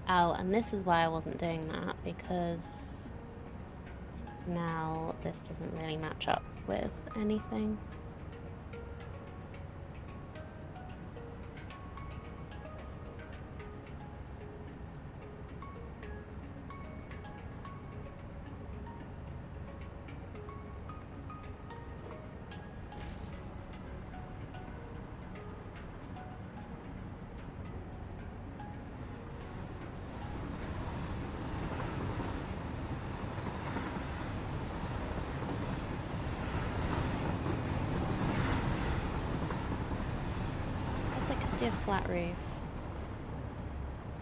Oh, and this is why I wasn't doing that, because now this doesn't really match up with anything. I could do a flat roof.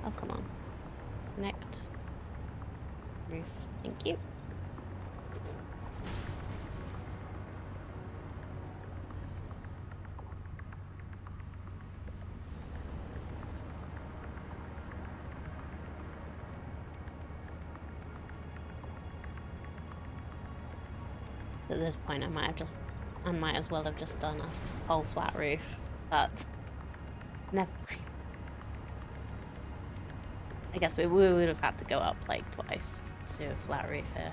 Oh, come on. Connect. Roof. Thank you. So at this point, I might as well have just done a whole flat roof, but never mind. I guess we would have had to go up like twice to do a flat roof here.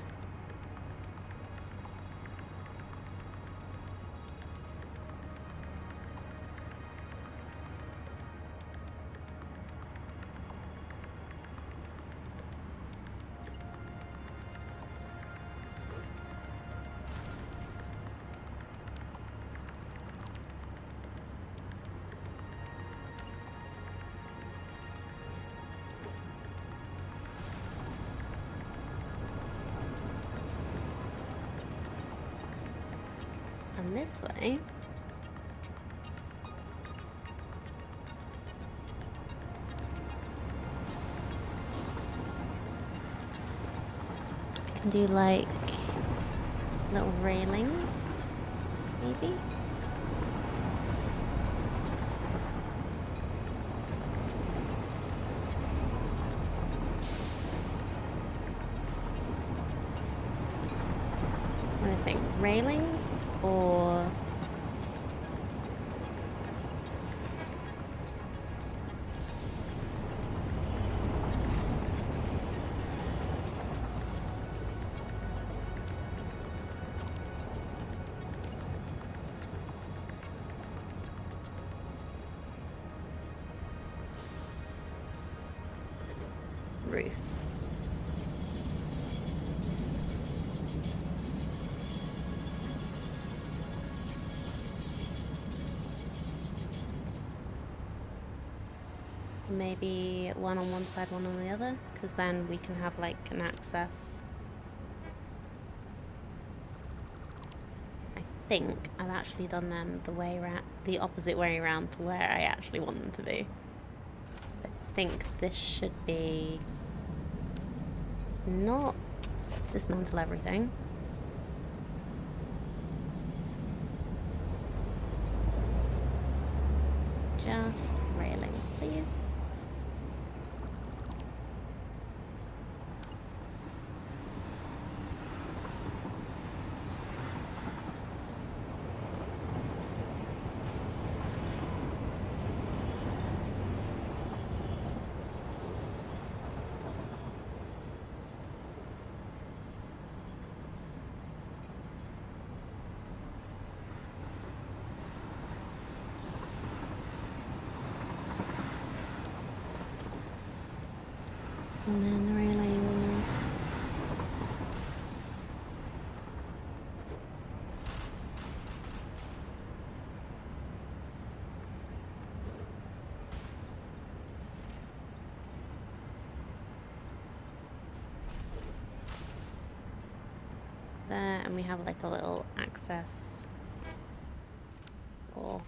And this way. I can do like little railings, maybe? What do you think? Railings or roof? Maybe one on one side, one on the other, because then we can have like an access. I think I've actually done them the opposite way around to where I actually want them to be. I think this should be. It's not dismantle everything. Just railings, please. And then the railings. There, and we have like a little access for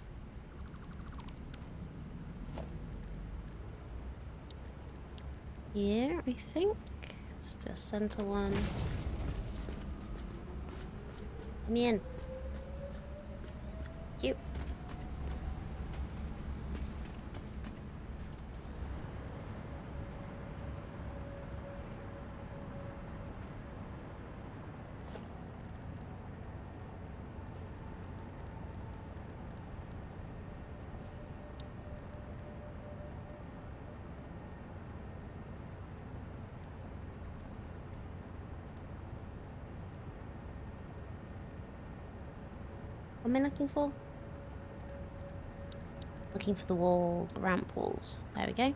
here, I think. It's just center one. Let me in. Cute. am I looking for? Looking for the wall, the ramp walls. There we go.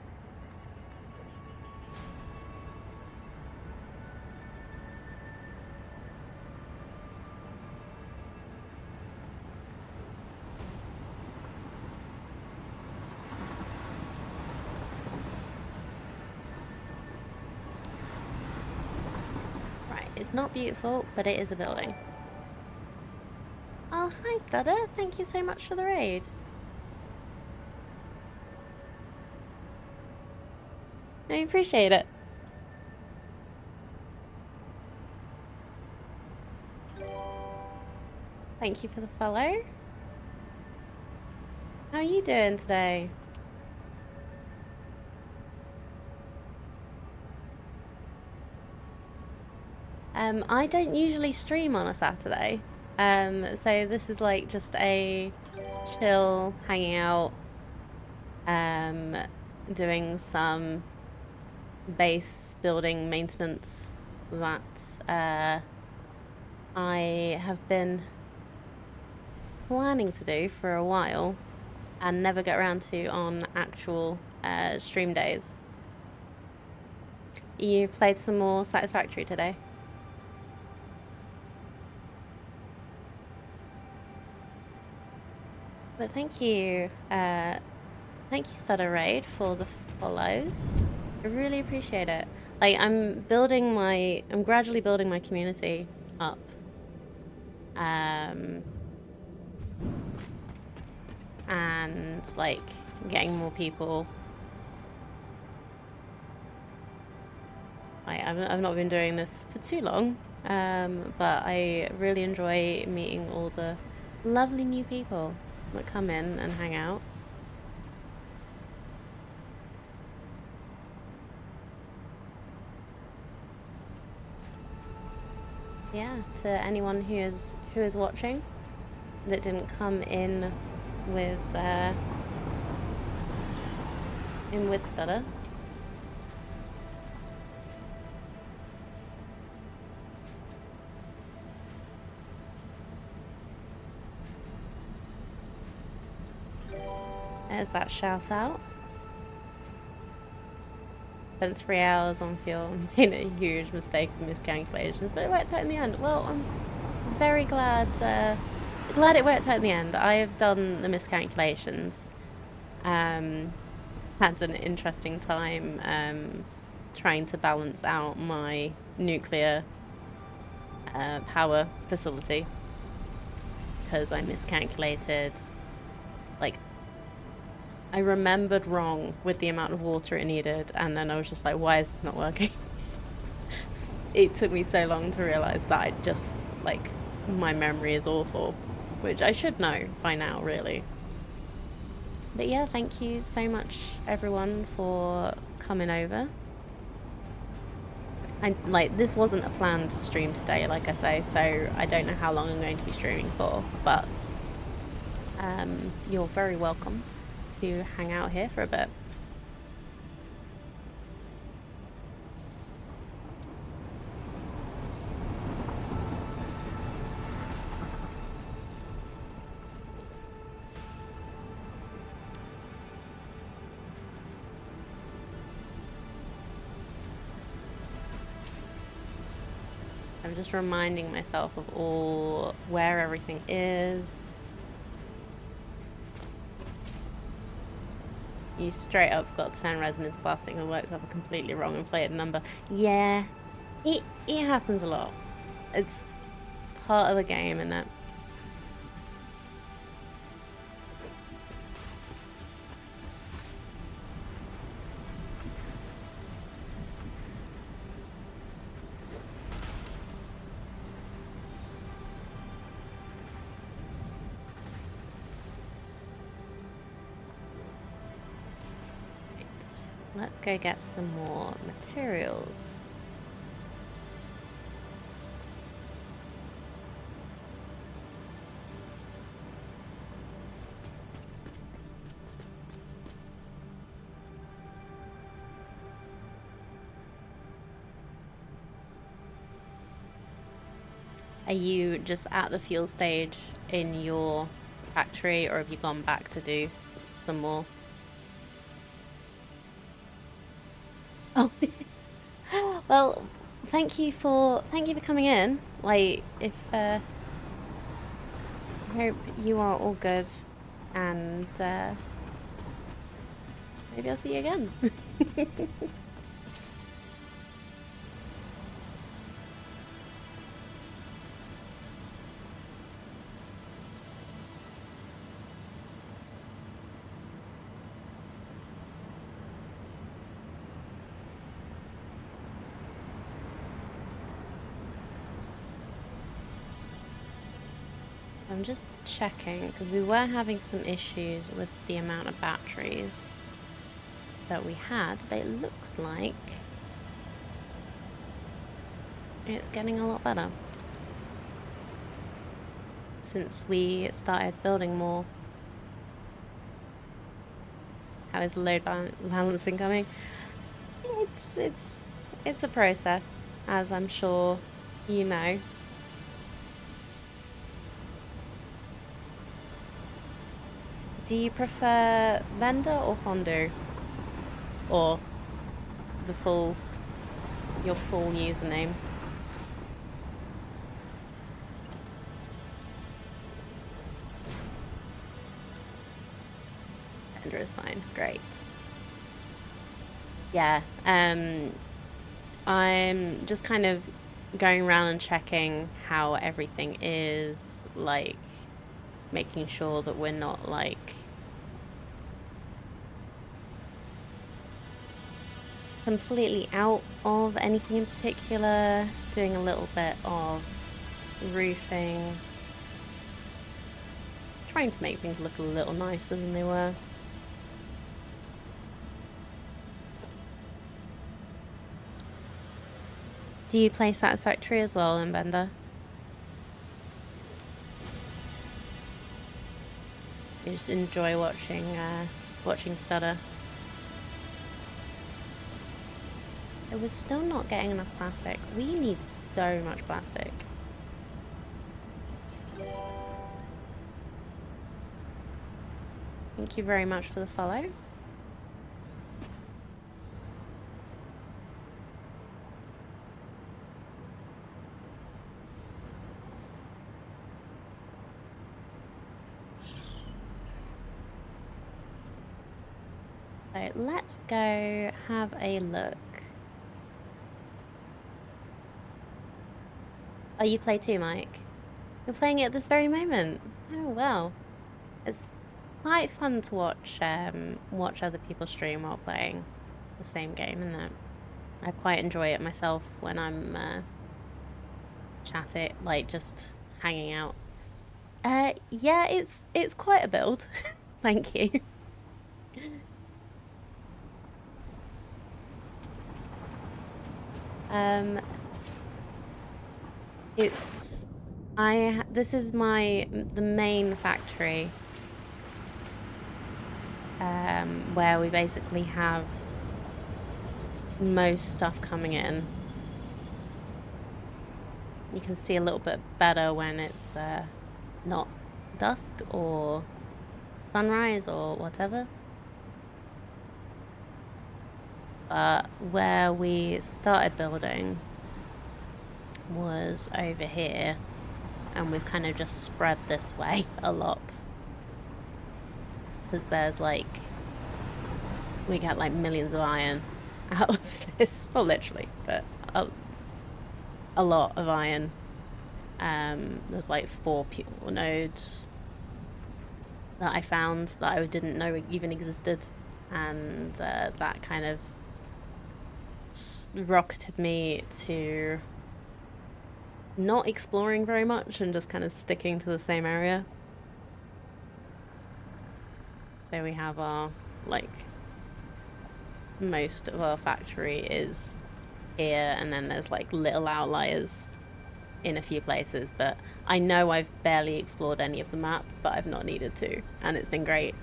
Right, it's not beautiful, but it is a building. Oh, hi, Stutter. Thank you so much for the raid. I appreciate it. Thank you for the follow. How are you doing today? I don't usually stream on a Saturday. So this is like just a chill, hanging out, doing some base building maintenance that I have been planning to do for a while and never get around to on actual stream days. You played some more Satisfactory today? But thank you, Stutter Raid, for the follows. I really appreciate it. Like, I'm gradually building my community up. And like getting more people. I've not been doing this for too long, but I really enjoy meeting all the lovely new people that come in and hang out. Yeah, to anyone who is watching that didn't come in with Stutter. There's that shout out. Spent 3 hours on fuel and made a huge mistake of miscalculations, but it worked out in the end. Well, I'm very glad it worked out in the end. I have done the miscalculations. Had an interesting time trying to balance out my nuclear power facility because I miscalculated. Like, I remembered wrong with the amount of water it needed, and then I was just like, why is this not working? It took me so long to realize that I just, like, my memory is awful, which I should know by now, really. But yeah, thank you so much, everyone, for coming over. This wasn't a planned stream today, like I say, so I don't know how long I'm going to be streaming for, but you're very welcome to hang out here for a bit. I'm just reminding myself of where everything is. You straight up got 10 resonance plastic and worked up a completely wrong inflated number. Yeah, it happens a lot. It's part of the game, isn't it? Let's go get some more materials. Are you just at the fuel stage in your factory, or have you gone back to do some more? Oh, well, thank you for coming in. Like, if I hope you are all good, and maybe I'll see you again. I'm just checking because we were having some issues with the amount of batteries that we had, but it looks like it's getting a lot better since we started building more. How is the load balancing coming? It's a process, as I'm sure you know. Do you prefer vendor or fondue? Or your full username? Vendor is fine, great. Yeah, I'm just kind of going around and checking how everything is, like, making sure that we're not, like, completely out of anything in particular, doing a little bit of roofing, trying to make things look a little nicer than they were. Do you play Satisfactory as well, then, Bender? You just enjoy watching stutter. So we're still not getting enough plastic. We need so much plastic. Thank you very much for the follow. So let's go have a look. Oh, you play too, Mike? You're playing it at this very moment? Oh, wow. It's quite fun to watch other people stream while playing the same game, isn't it? I quite enjoy it myself when I'm chatting, like just hanging out. Yeah, it's quite a build. Thank you. This is the main factory, where we basically have most stuff coming in. You can see a little bit better when it's not dusk or sunrise or whatever. Where we started building was over here, and we've kind of just spread this way a lot. Because there's like, we get like millions of iron out of this. Not literally, but a lot of iron. There's like 4 pure nodes that I found that I didn't know even existed, and that kind of rocketed me to not exploring very much and just kind of sticking to the same area. So we have our, like, most of our factory is here, and then there's like little outliers in a few places, but I know I've barely explored any of the map, but I've not needed to, and it's been great.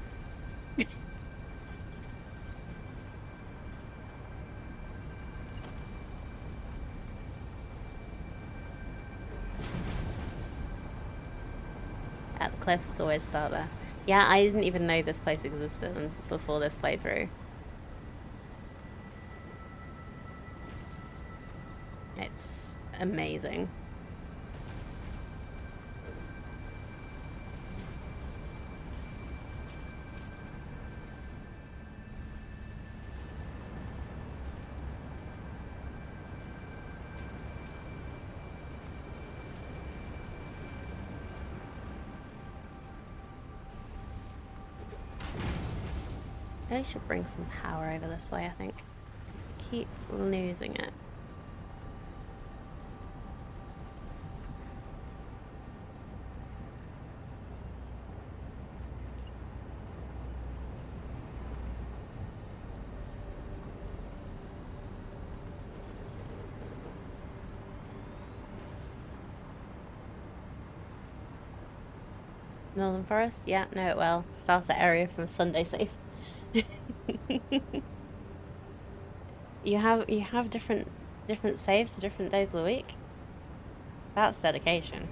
cliffs always start there. Yeah, I didn't even know this place existed before this playthrough. It's amazing. I should bring some power over this way, I think. I keep losing it. Northern Forest? Yeah, know it well. Starter area from Sunday Safe. You have different saves for different days of the week? That's dedication.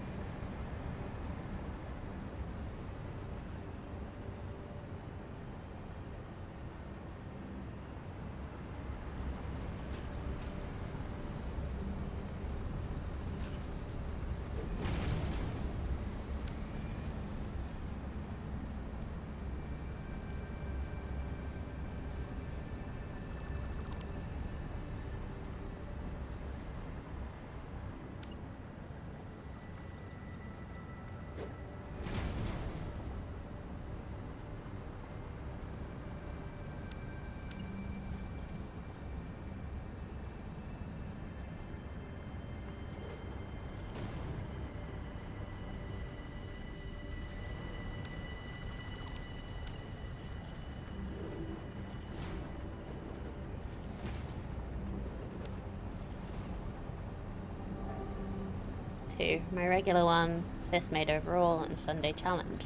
My regular one, 5th made overall, and Sunday challenge.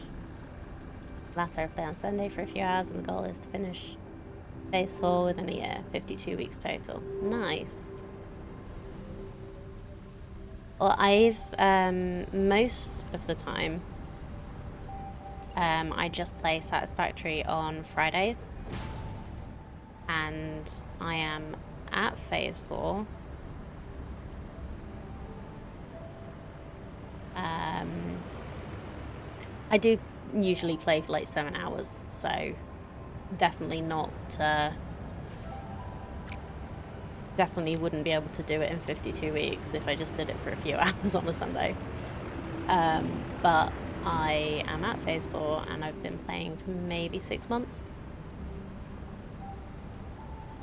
Latter I play on Sunday for a few hours, and the goal is to finish phase 4 within a year, 52 weeks total. Nice. Well, I've, most of the time, I just play Satisfactory on Fridays, and I am at phase 4. I do usually play for like 7 hours, so definitely not, definitely wouldn't be able to do it in 52 weeks if I just did it for a few hours on a Sunday. But I am at phase 4 and I've been playing for maybe 6 months.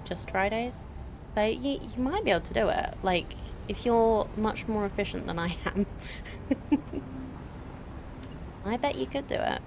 Just Fridays. So you might be able to do it, like, if you're much more efficient than I am. I bet you could do it.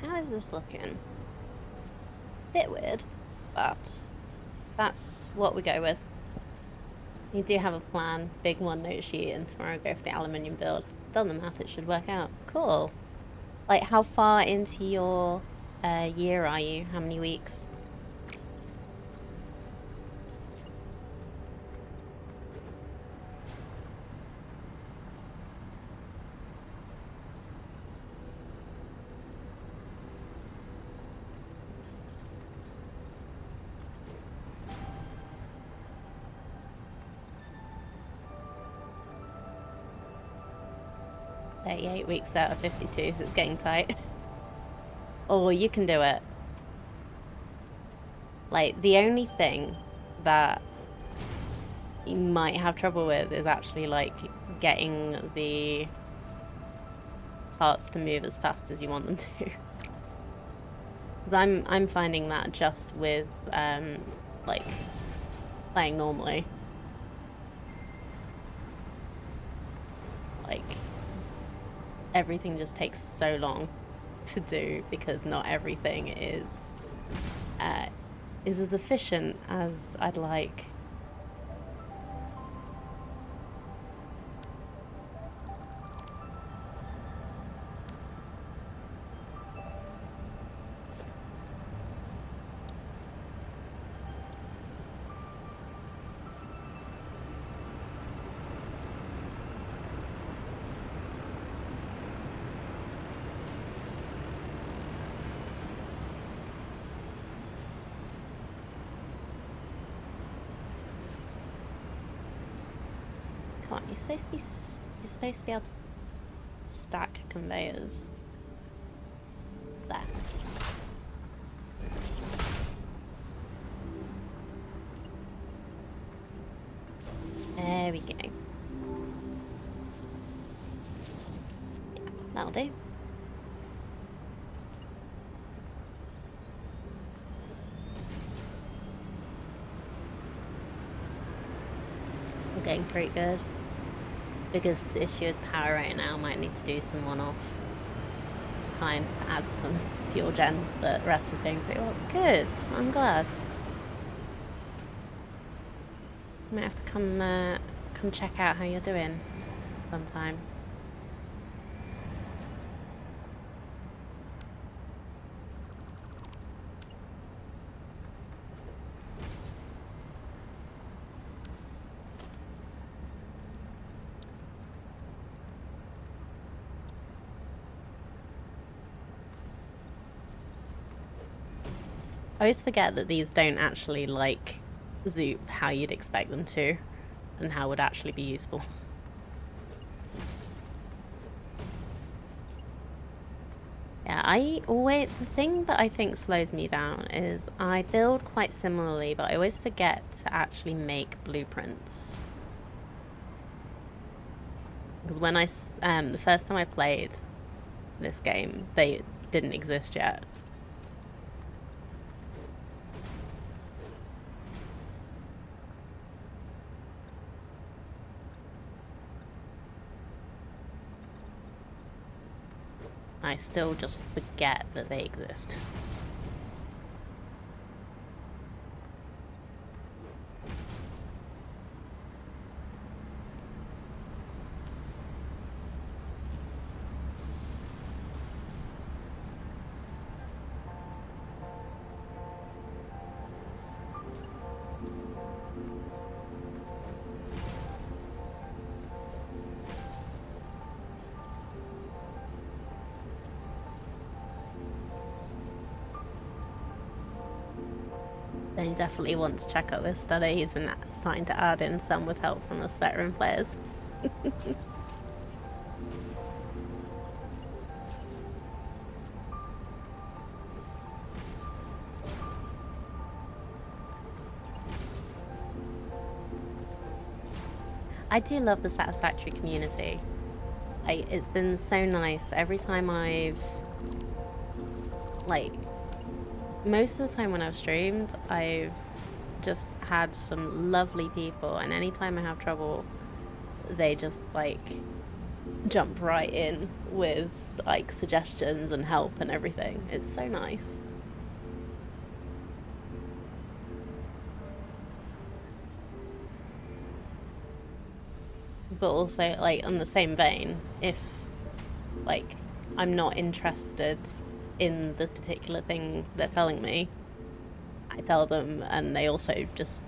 How is this looking? Bit weird, but that's what we go with. You do have a plan, big OneNote sheet, and tomorrow go for the aluminium build. Done the math, it should work out. Cool. Like, how far into your year are you? How many weeks? Eight weeks out of 52, so it's getting tight. Oh, you can do it. Like, the only thing that you might have trouble with is actually, like, getting the parts to move as fast as you want them to. Because I'm finding that just with, like, playing normally. Like, everything just takes so long to do, because not everything is as efficient as I'd like. Come on, you're supposed to be able to stack conveyors. There. There we go. Yeah, that'll do. I'm getting pretty good. Biggest issue is power right now. Might need to do some one-off time to add some fuel gens, but the rest is going pretty well. Good. I'm glad. Might have to come check out how you're doing sometime. I always forget that these don't actually like zoop how you'd expect them to, and how would actually be useful. Yeah, the thing that I think slows me down is I build quite similarly, but I always forget to actually make blueprints. Because when the first time I played this game, they didn't exist yet. I still just forget that they exist. They definitely want to check out this study. He's been starting to add in some with help from us veteran players. I do love the Satisfactory community. It's been so nice. Every time most of the time when I've streamed, I've just had some lovely people, and anytime I have trouble, they just jump right in with suggestions and help and everything. It's so nice. But also, on the same vein, if I'm not interested in the particular thing they're telling me, I tell them, and they also just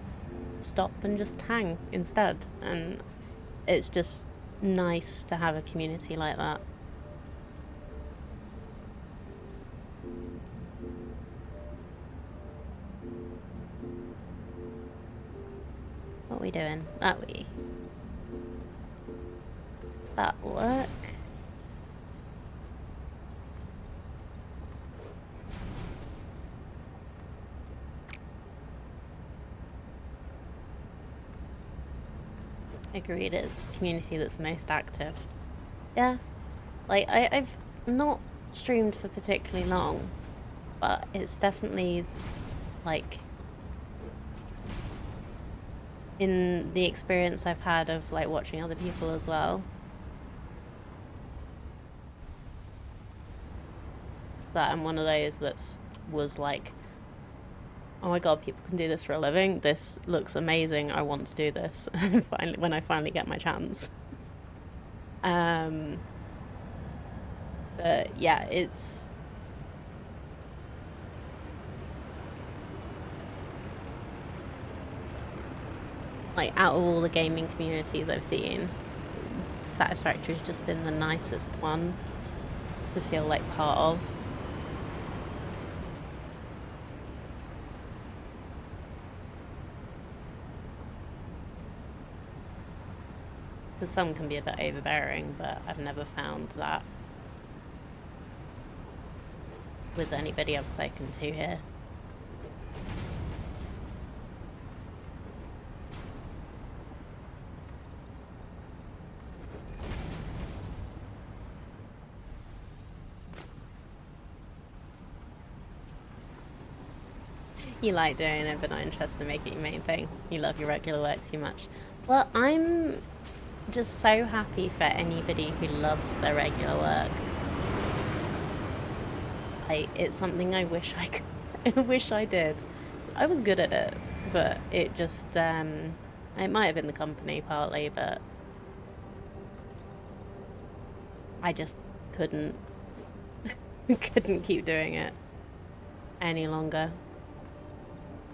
stop and just hang instead. And it's just nice to have a community like that. What are we doing? That'll work. Agreed, it's community that's most active. Yeah, I've not streamed for particularly long, but it's definitely in the experience I've had of watching other people as well. that I'm one of those was like, oh my god, people can do this for a living. This looks amazing. I want to do this. Finally, when I finally get my chance. But yeah, it's like out of all the gaming communities I've seen, Satisfactory has just been the nicest one to feel like part of. Because some can be a bit overbearing, but I've never found that with anybody I've spoken to here. You like doing it, but not interested in making it your main thing. You love your regular work too much. Well, I'm just so happy for anybody who loves their regular work. It's something I wish I could, I wish I did. I was good at it, but it just, it might have been the company partly, but I just couldn't, couldn't keep doing it any longer.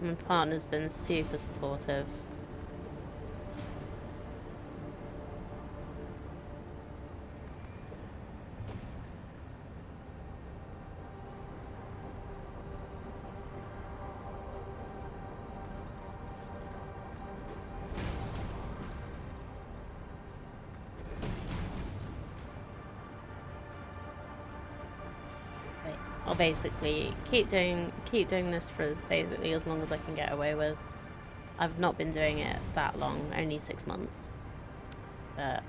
My partner's been super supportive. I'll basically keep doing this for basically as long as I can get away with. I've not been doing it that long, only 6 months. But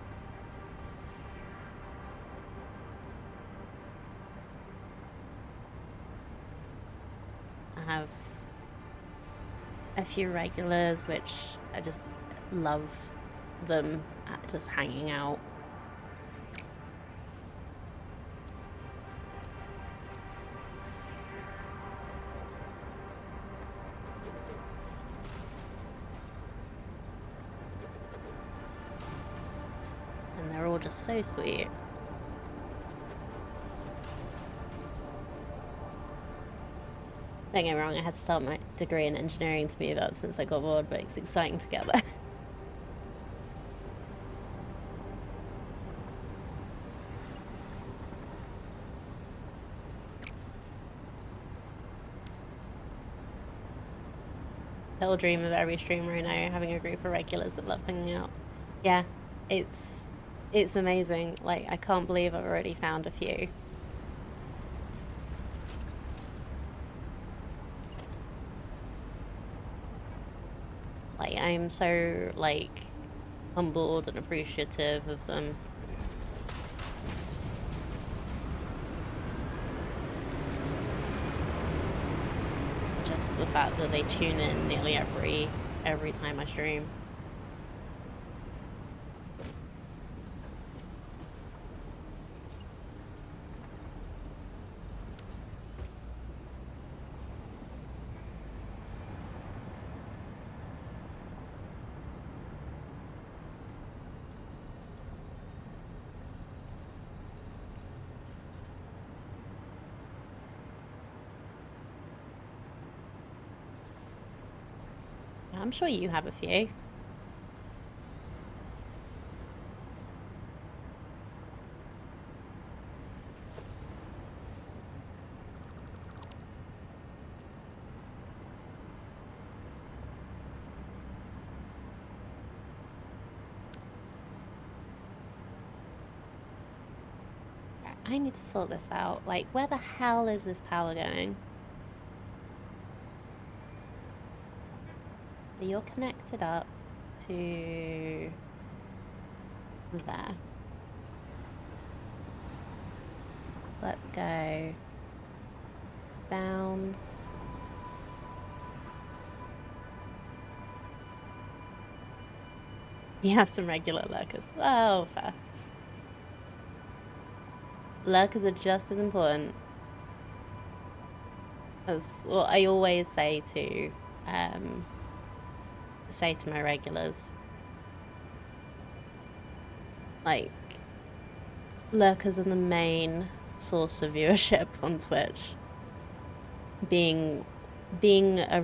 I have a few regulars which I just love them just hanging out. And they're all just so sweet. Don't get me wrong, I had to start my degree in engineering to move up since I got bored, but it's exciting together. Little dream of every streamer I know, having a group of regulars that love hanging out. Yeah, it's amazing. Like, I can't believe I've already found a few. Like, I'm so, like, humbled and appreciative of them. Just the fact that they tune in nearly every time I stream. I'm sure you have a few. I need to sort this out. Like, where the hell is this power going? So you're connected up to there. So let's go down. You have some regular lurkers. Oh, fair. Lurkers are just as important. As well, I always say to my regulars, like, lurkers are the main source of viewership on Twitch. Being a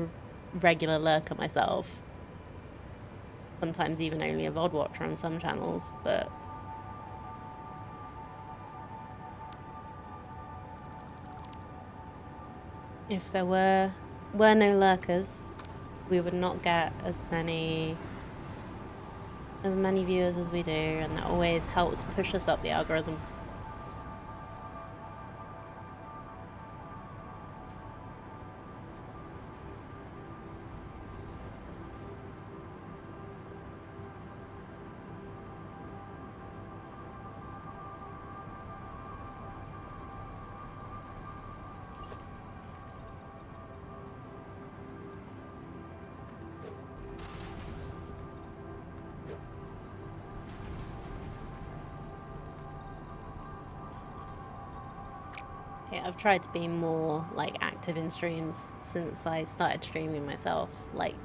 regular lurker myself, sometimes even only a VOD watcher on some channels, but if there were no lurkers, we would not get as many viewers as we do, and that always helps push us up the algorithm. Yeah, I've tried to be more like active in streams since I started streaming myself, like,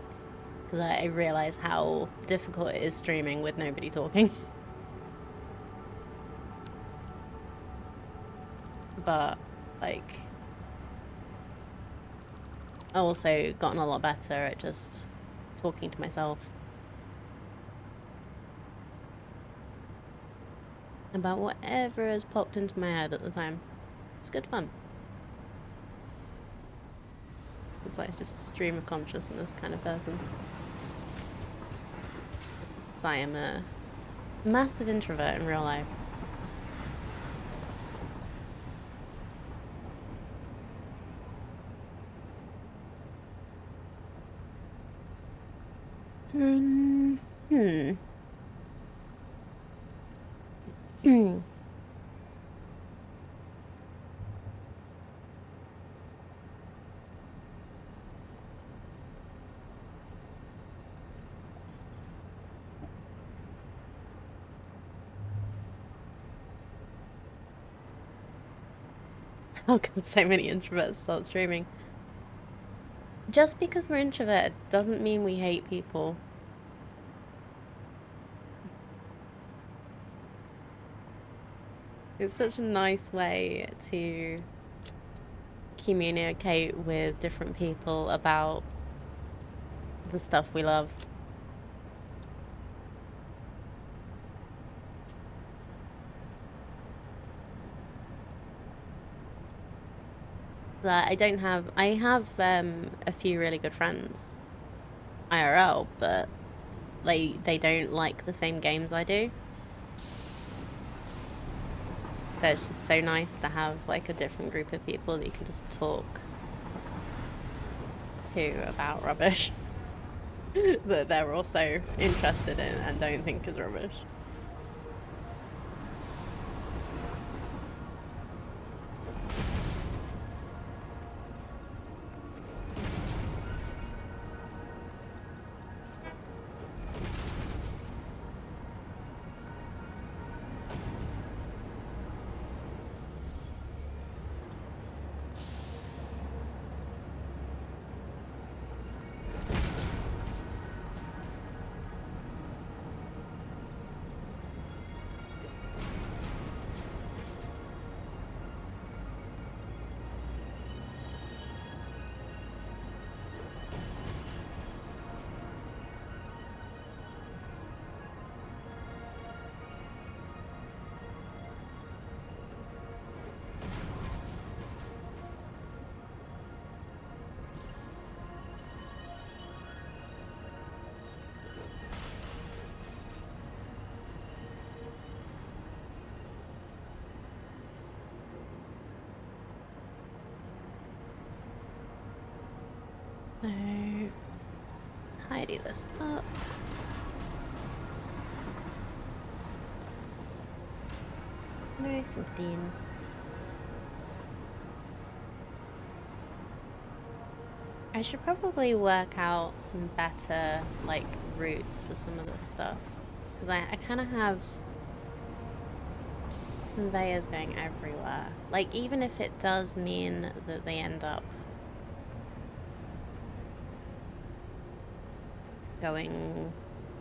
because I realize how difficult it is streaming with nobody talking. But like, I also gotten a lot better at just talking to myself about whatever has popped into my head at the time. It's good fun. It's like just stream of consciousness kind of person. So I am a massive introvert in real life. How come so many introverts start streaming? Just because we're introverted doesn't mean we hate people. It's such a nice way to communicate with different people about the stuff we love. That I have a few really good friends IRL, but they don't like the same games I do. So it's just so nice to have like a different group of people that you can just talk to about rubbish that they're also interested in and don't think is rubbish. So tidy this up. Nice and clean. I should probably work out some better like routes for some of this stuff, because I kind of have conveyors going everywhere. Like, even if it does mean that they end up going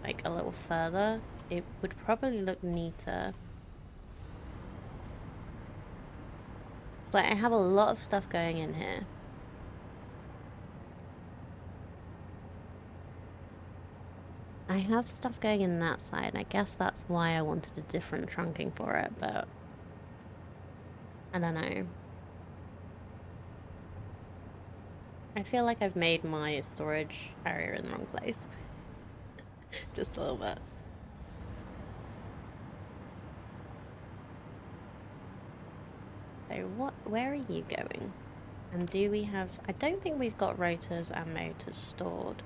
like a little further, it would probably look neater. It's like I have a lot of stuff going in here. I have stuff going in that side, and I guess that's why I wanted a different trunking for it, but I don't know. I feel like I've made my storage area in the wrong place. Just a little bit. So where are you going? And do we have, I don't think we've got rotors and motors stored.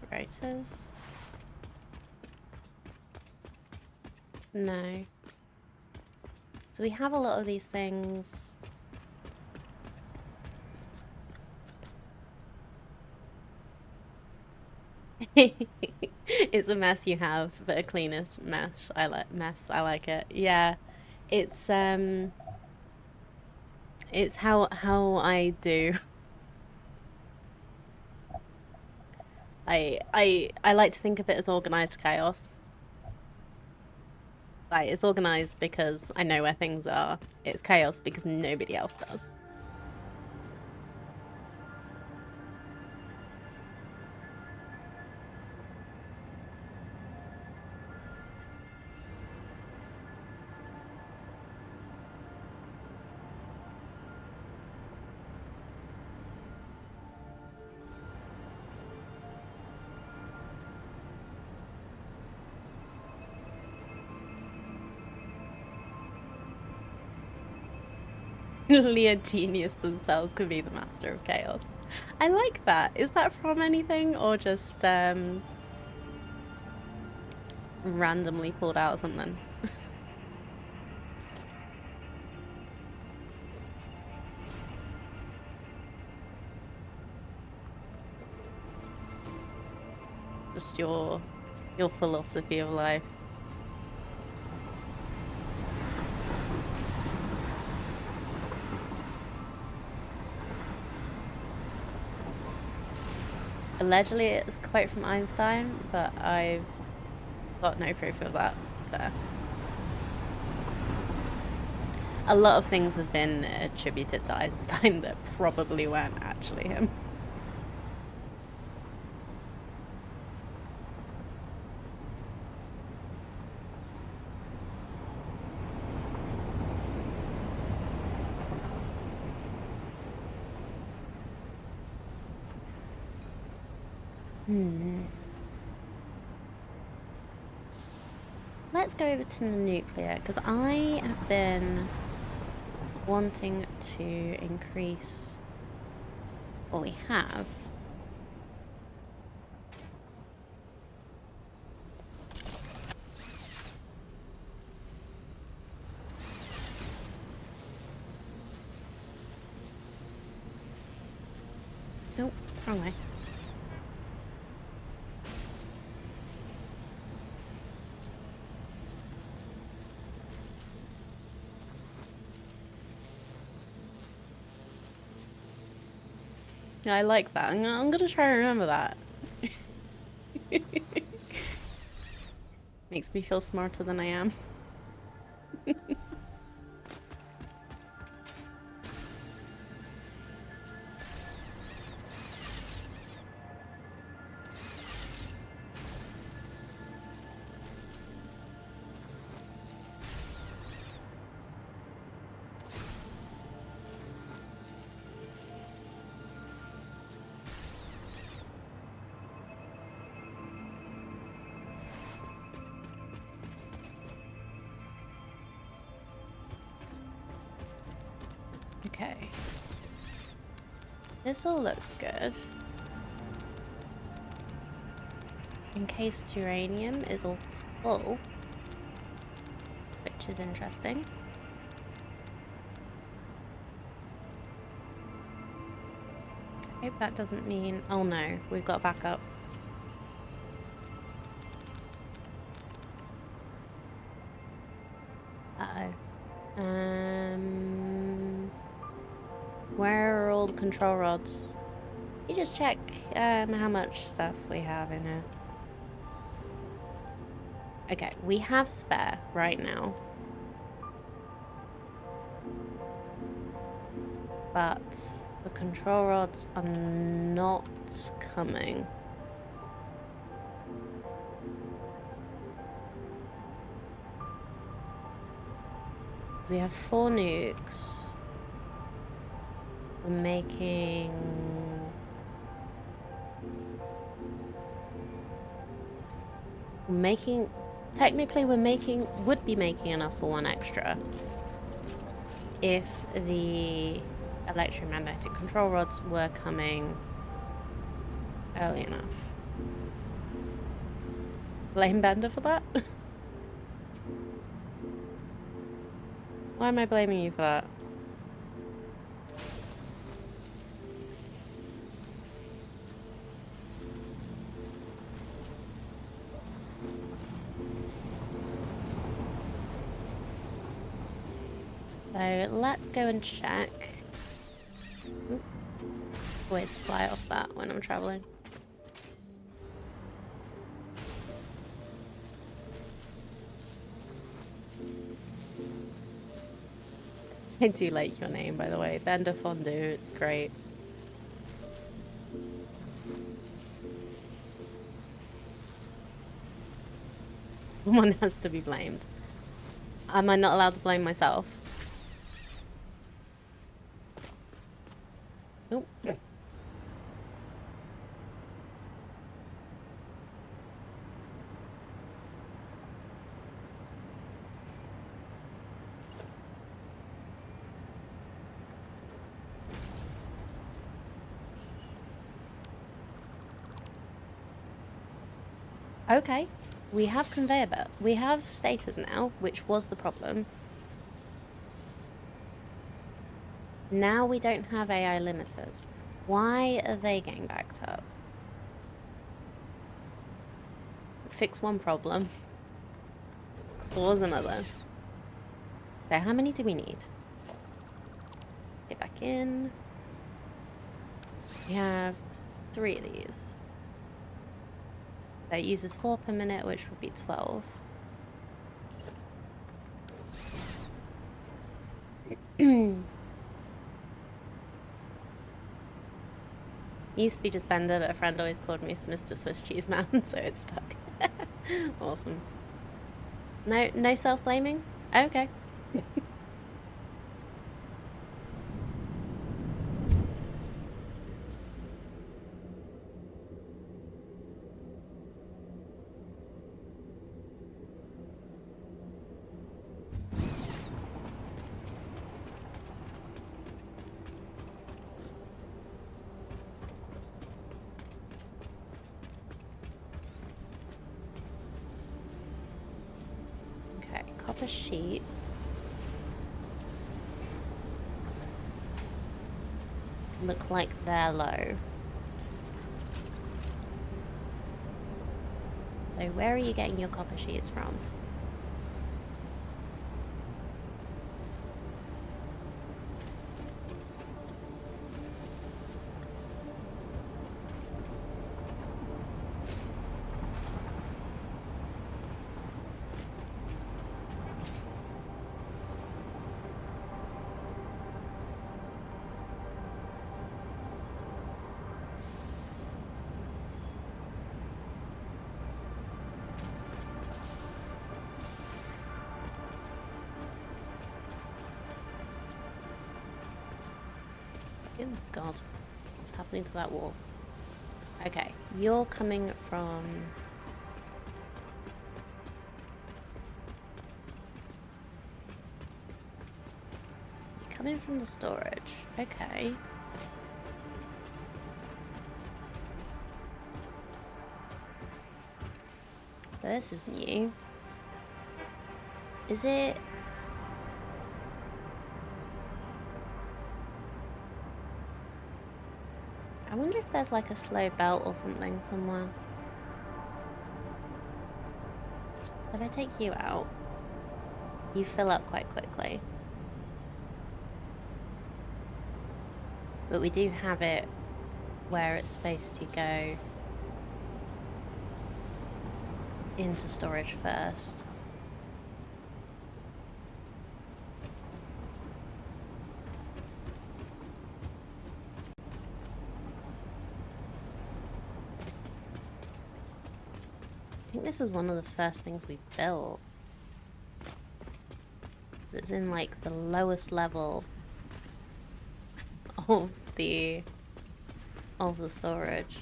Rotors? No. So we have a lot of these things. It's a mess you have, but a cleanest mess. I like it. Yeah. It's how I do. I like to think of it as organized chaos. Like, it's organized because I know where things are. It's chaos because nobody else does. Only a genius themselves can be the master of chaos. I like that. Is that from anything or just randomly pulled out something? Just your philosophy of life. Allegedly, it's a quote from Einstein, but I've got no proof of that. There. A lot of things have been attributed to Einstein that probably weren't actually him. Let's go over to the nuclear, because I have been wanting to increase, or we have. Nope, wrong way. Yeah, I like that. I'm gonna try to remember that. Makes me feel smarter than I am. Okay. This all looks good. Encased uranium is all full, which is interesting. Hope that doesn't mean... Oh no, we've got backup. Where are all the control rods? You just check how much stuff we have in here. Okay, we have spare right now. But the control rods are not coming. So we have 4 nukes. We're making... Technically would be making enough for 1 extra. If the electromagnetic control rods were coming early enough. Blame Bender for that? Why am I blaming you for that? So let's go and check. Oop. Always fly off that when I'm traveling. I do like your name, by the way. Bender Fondue, it's great. One has to be blamed. Am I not allowed to blame myself? Nope. Okay, we have conveyor belt. We have stators now, which was the problem. Now we don't have AI limiters. Why are they getting backed up? Fix one problem. Cause another. So how many do we need? Get back in. We have 3 of these. So it uses 4 per minute, which would be 12. Used to be just Bender, but a friend always called me Mr. Swiss Cheese Man, so it's stuck. Awesome. No self-blaming? Okay. Copper sheets look like they're low. So where are you getting your copper sheets from? Oh God, what's happening to that wall? Okay, you're coming from... You're coming from the storage. Okay. So this is new. Is it... I wonder if there's like a slow belt or something somewhere. If I take you out, you fill up quite quickly. But we do have it where it's supposed to go into storage first. I think this is one of the first things we built. It's in like the lowest level of the storage.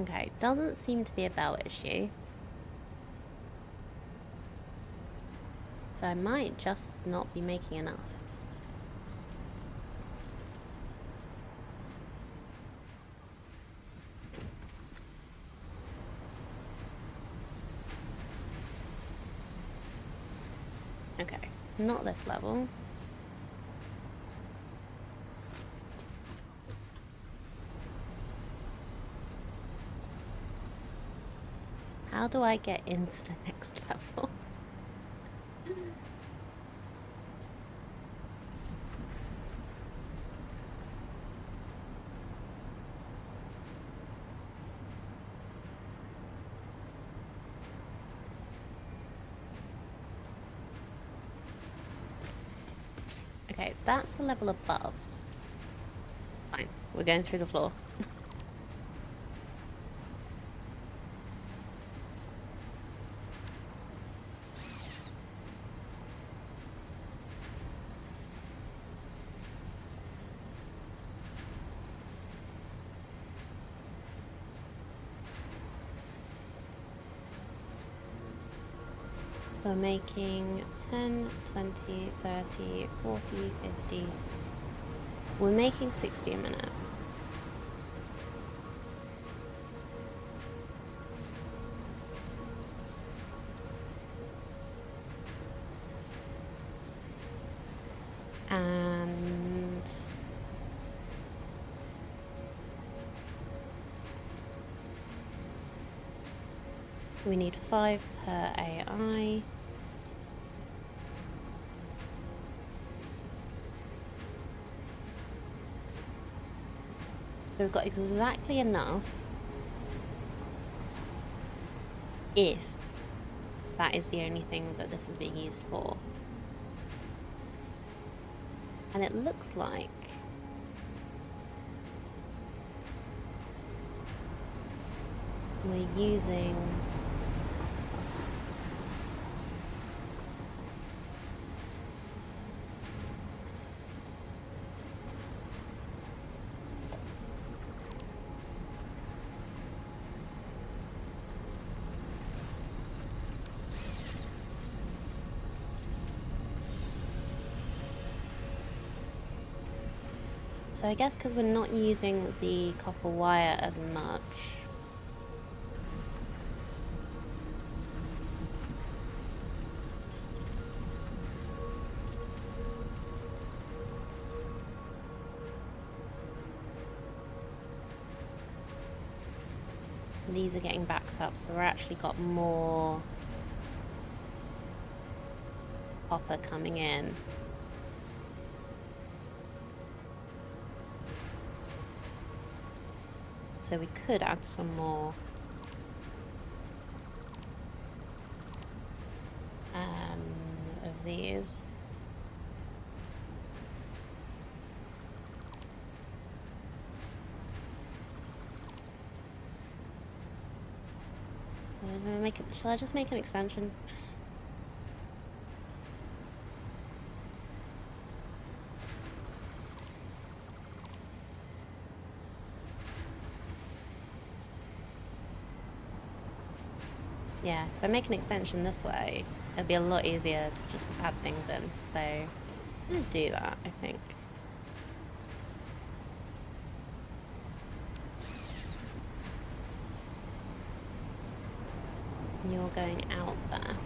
Okay, doesn't seem to be a belt issue. So I might just not be making enough. Okay, it's not this level. How do I get into the next level? Okay, that's the level above. Fine, we're going through the floor. We're making 10, 20, 30, 40, 50. We're making 60 a minute. And we need 5 per AI. So we've got exactly enough if that is the only thing that this is being used for. And it looks like we're using so I guess because we're not using the copper wire as much. These are getting backed up, so we're actually got more copper coming in. So we could add some more of these. Shall I just make an extension? Yeah, if I make an extension this way, it'll be a lot easier to just add things in. So I'm gonna do that, I think. You're going out there.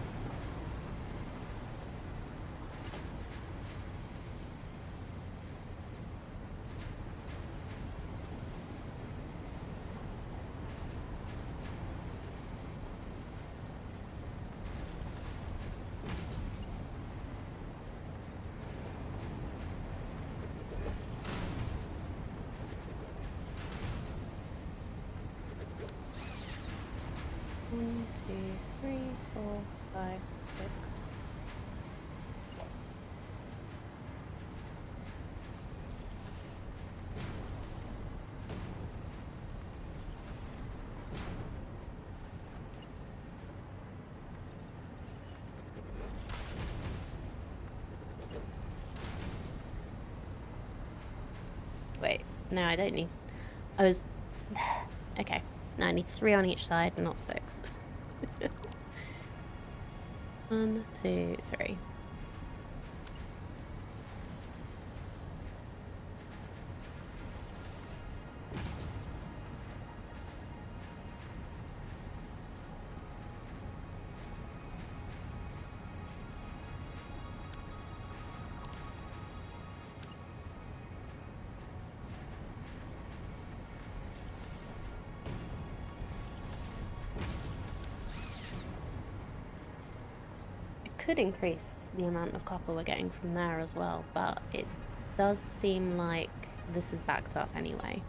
Wait, no, I don't need... I was... Okay. No, I need 3 on each side, not 6. 1, 2, 3. Could increase the amount of copper we're getting from there as well, but it does seem like this is backed up anyway.